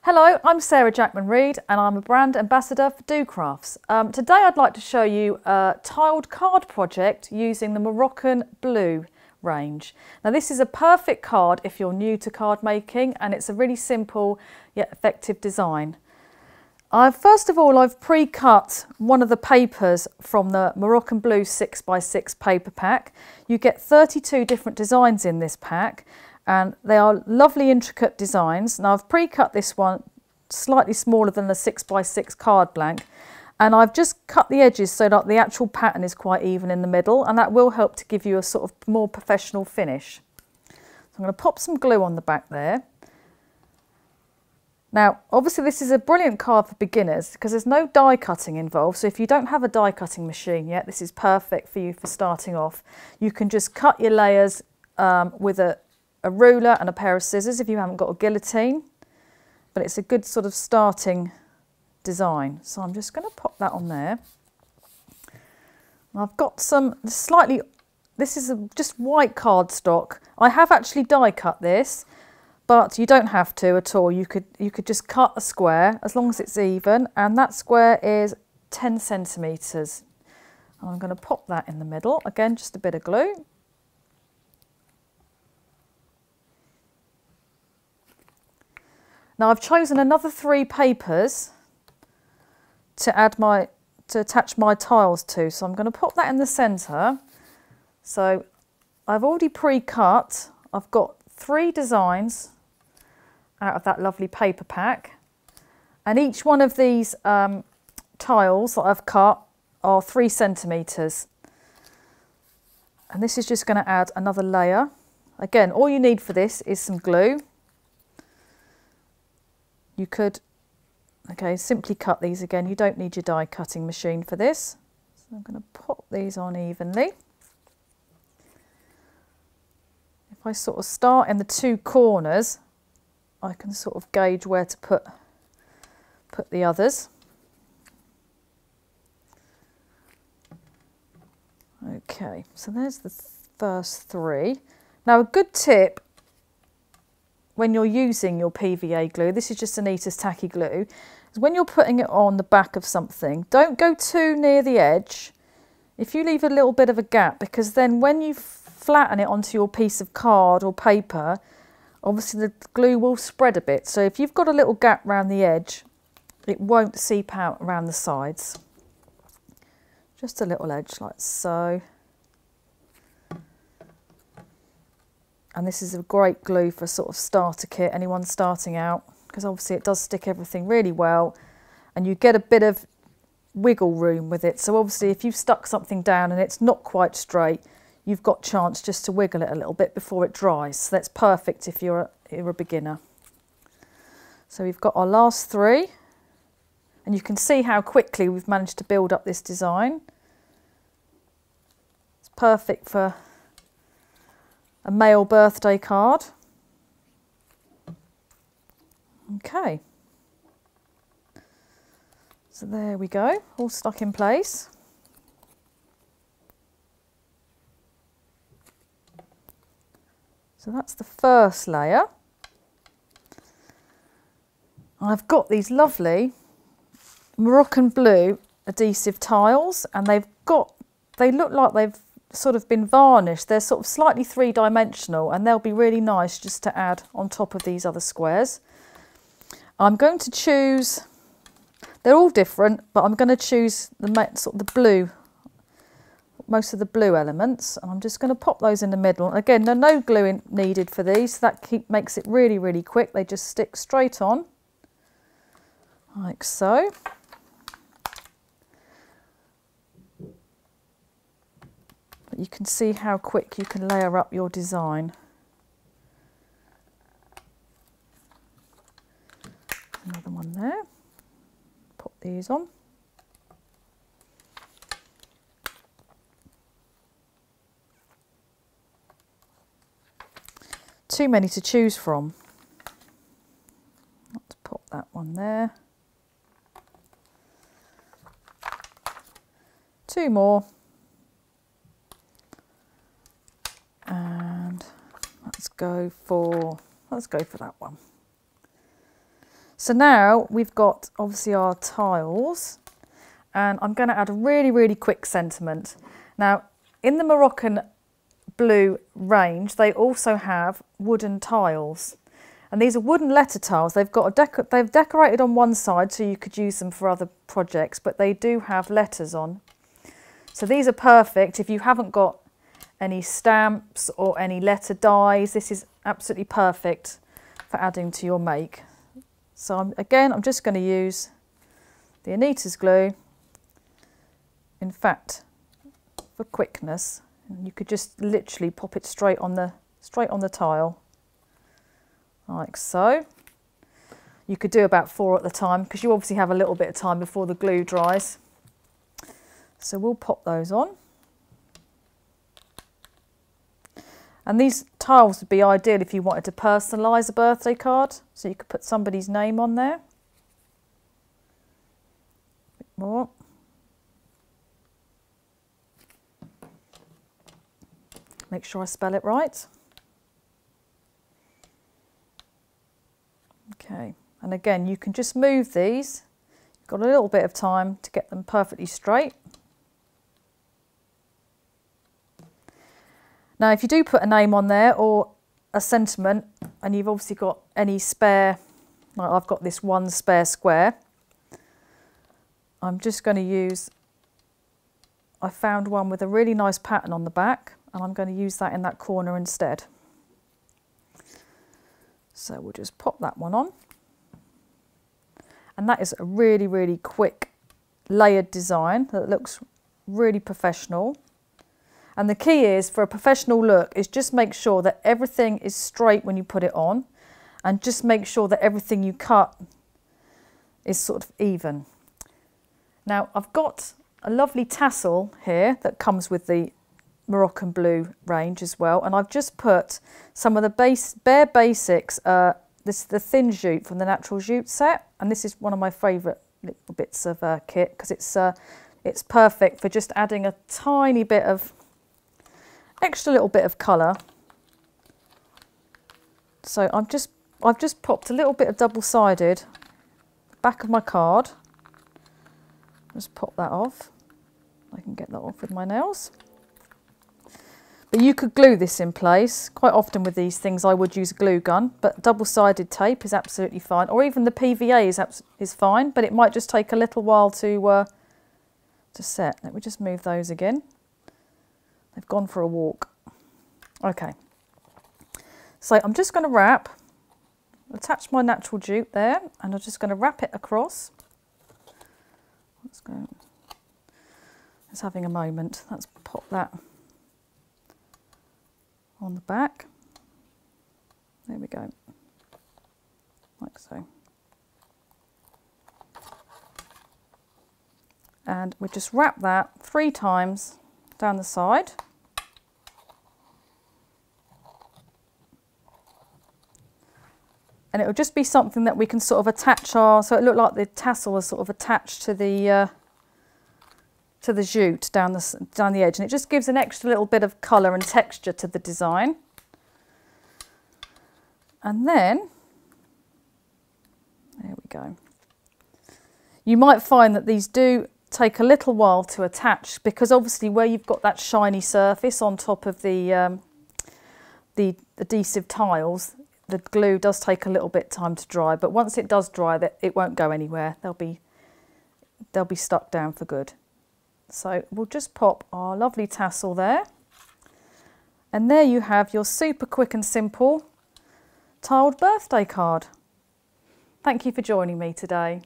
Hello, I'm Sarah Jackman Read and I'm a brand ambassador for docrafts. Today I'd like to show you a tiled card project using the Moroccan Blue range. Now this is a perfect card if you're new to card making, and it's a really simple yet effective design. First of all, I've pre-cut one of the papers from the Moroccan Blue 6x6 paper pack. You get 32 different designs in this pack, and they are lovely intricate designs. Now I've pre-cut this one slightly smaller than the 6x6 card blank, and I've just cut the edges so that the actual pattern is quite even in the middle, and that will help to give you a sort of more professional finish. So I'm going to pop some glue on the back there. Now obviously this is a brilliant card for beginners because there's no die cutting involved, so if you don't have a die cutting machine yet, this is perfect for you for starting off. You can just cut your layers with a ruler and a pair of scissors if you haven't got a guillotine, but it's a good sort of starting design. So I'm just going to pop that on there. I've got some this is just white cardstock. I have actually die cut this, but you don't have to at all. You could just cut a square as long as it's even, and that square is 10 centimetres. I'm going to pop that in the middle. Again, just a bit of glue. Now I've chosen another 3 papers to attach my tiles to, so I'm going to pop that in the centre. So I've already pre-cut. I've got 3 designs out of that lovely paper pack, and each one of these tiles that I've cut are 3 centimetres, and this is just going to add another layer. Again, all you need for this is some glue. You could, simply cut these again. You don't need your die cutting machine for this. So I'm going to pop these on evenly. If I sort of start in the 2 corners, I can sort of gauge where to put the others. Okay, so there's the first 3. Now a good tip when you're using your PVA glue, this is just Anita's tacky glue, is when you're putting it on the back of something, don't go too near the edge. If you leave a little bit of a gap, because then when you flatten it onto your piece of card or paper, obviously the glue will spread a bit. So if you've got a little gap around the edge, it won't seep out around the sides. Just a little edge like so. And this is a great glue for sort of starter kit, anyone starting out, because obviously it does stick everything really well, and you get a bit of wiggle room with it. So obviously if you've stuck something down and it's not quite straight, you've got chance just to wiggle it a little bit before it dries. So that's perfect if you're a beginner. So we've got our last 3, and you can see how quickly we've managed to build up this design. It's perfect for a male birthday card. Okay, so there we go, all stuck in place. So that's the first layer. I've got these lovely Moroccan Blue adhesive tiles, and they look like they've sort of been varnished. They're sort of slightly 3-dimensional, and they'll be really nice just to add on top of these other squares. I'm going to choose, they're all different, but I'm going to choose sort of the blue, most of the blue elements, and I'm just going to pop those in the middle. Again, there's no glue needed for these, so that makes it really, really quick. They just stick straight on, like so. But you can see how quick you can layer up your design. Another one there. Pop these on. Too many to choose from. Let's pop that one there. 2 more. And let's go for that one. So now we've got obviously our tiles, and I'm going to add a really, really quick sentiment. Now, in the Moroccan Blue range, they also have wooden tiles. And these are wooden letter tiles. They've decorated on one side so you could use them for other projects, but they do have letters on. So these are perfect if you haven't got any stamps or any letter dies. This is absolutely perfect for adding to your make. So I'm just going to use the Anita's glue, in fact, for quickness. You could just literally pop it straight on the tile, like so. You could do about 4 at the time because you obviously have a little bit of time before the glue dries. So we'll pop those on. And these tiles would be ideal if you wanted to personalise a birthday card. So you could put somebody's name on there. A bit more. Make sure I spell it right. Okay, and again, you can just move these. You've got a little bit of time to get them perfectly straight. Now, if you do put a name on there or a sentiment, and you've obviously got any spare, like I've got this one spare square, I'm just going to use, I found one with a really nice pattern on the back, and I'm going to use that in that corner instead. So we'll just pop that one on. And that is a really, really quick layered design that looks really professional. And the key is, for a professional look, is just make sure that everything is straight when you put it on, and just make sure that everything you cut is sort of even. Now, I've got a lovely tassel here that comes with the Moroccan Blue range as well, and I've just put some of the bare basics. This is the thin jute from the Natural Jute set, and this is one of my favourite little bits of kit because it's perfect for just adding a tiny bit of extra little bit of colour. So I've just popped a little bit of double-sided back of my card. Just pop that off. I can get that off with my nails. But you could glue this in place. Quite often with these things I would use a glue gun, but double-sided tape is absolutely fine, or even the PVA is fine, but it might just take a little while to set. Let me just move those again. They've gone for a walk. Okay, so I'm just going to attach my natural jute there, and I'm just going to wrap it across. Let's go. It's having a moment. Let's pop that on the back. There we go, like so. And we just wrap that 3 times down the side. And it will just be something that we can sort of attach so it looked like the tassel was sort of attached to the jute down the edge, and it just gives an extra little bit of colour and texture to the design. And then, there we go. You might find that these do take a little while to attach, because obviously where you've got that shiny surface on top of the adhesive tiles, the glue does take a little bit of time to dry, but once it does dry, it won't go anywhere. They'll be stuck down for good. So we'll just pop our lovely tassel there, and there you have your super quick and simple tiled birthday card. Thank you for joining me today.